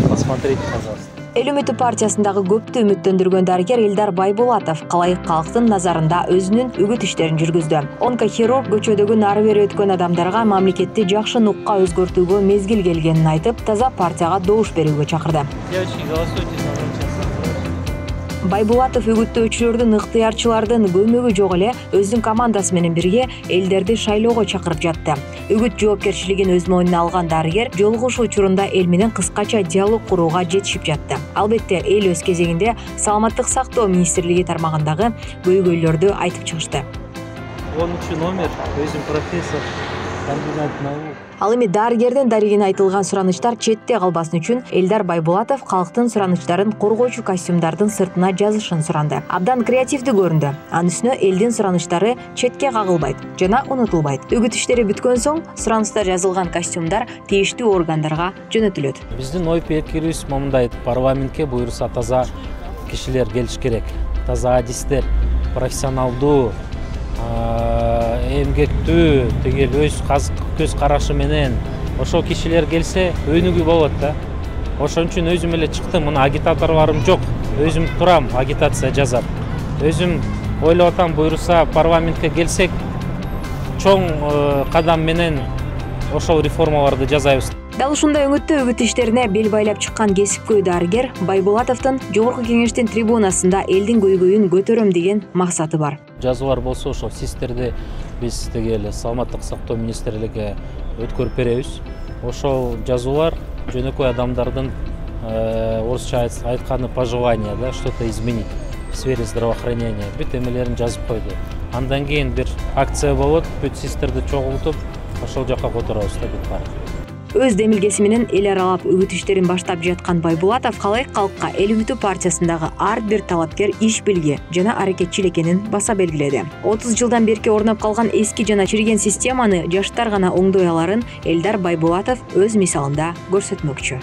Посмотрите, пожалуйста. Эл үмүтү партиясындагы көптү үмүттөндүргөн дарыгер Элдар Байбулатов калайык калктын назарында өзүнүн үгүт иштерин жүргүздү. Онкохирург көчөдөгү нары бери өткөн адамдарга мамлекетти жакшы нукка өзгөртүүгө мезгил келгенин айтып, таза партияга добуш берүүгө чакырды. Байбулатов үгүттөөчүлөрдүн, ыктыярчылардын көмөгү жок эле өзүнүн командасы менен бирге элдерди шайлоого чакырып жатты. Үгүт жоопкерчилигин өз мойнуна алган дарыгер жолугушуу учурунда эл менен кыскача диалог курууга жетишип жатты. Албетте, эл өз кезегинде Саламаттык сактоо министрлиги тармагындагы көйгөйлөрдү айтып чыгышты. 10 номер, өзүм профессор, кандидат наук. Ал эми дарыгердин дарегине айтылган суранычтар четте калбасын үчүн Элдар Байбулатов калктын суранычтарын коргоочу костюмдардын сыртына жазышын суранды. Абдан креативдүү көрүндү. Анын үстүнө элдин суранычтары четке кагылбайт жана унутулбайт. Үгүт иштери бүткөн соң суранычта жазылган костюмдар тийиштүү органдарга жөнөтүлөт. Биздин ой пикирибиз момундай: парламентке буюрса таза кишилер келиш керек. Таза адистер, профессионалдуу, эмгектүү, тигил өз көз карашы менен ошол кишилер келсе өнүгүү болот да. Ошон үчүн өзүм эле чыктым. Мына агитаторлорум жок. Өзүм турам, агитация жазам. Өзүм ойлоп атам, буюрса парламентке келсек чоң кадам менен ошол реформаларды жасайбыз. Дал ушундай өңүттө үгүт иштерине бел байлап чыккан кесипкөй дарыгер Байбулатовдун жогорку кеңештин трибунасында элдин көйгөйүн көтөрөм деген максаты бар. Жазуулар болсо ошол сиздерди биз тигил Саламаттык сактоо министрлиги өткөрүп беребиз. Ошол жазуулар жөнөкөй адамдардын орусча айтканы пожелания, да, что-то изменить в сфере здравоохранения. Бүт эмелерин жазып койду. Андан кийин бир акция болот, бүт сиздерди чогултуп ошол жака которобуз да бүт бар. Өз демилгеси менен эл аралап үгүт иштерин баштап жаткан Байбулатов калайык калкка Эл үмүтү партиясындагы ар бир талапкер иш билги жана аракетчил экенин баса белгиледи. 30 жылдан берки орноп калган эски жана чирген системаны жаштар гана оңдой аларын Элдар Байбулатов өз мисалында көрсөтмөкчү.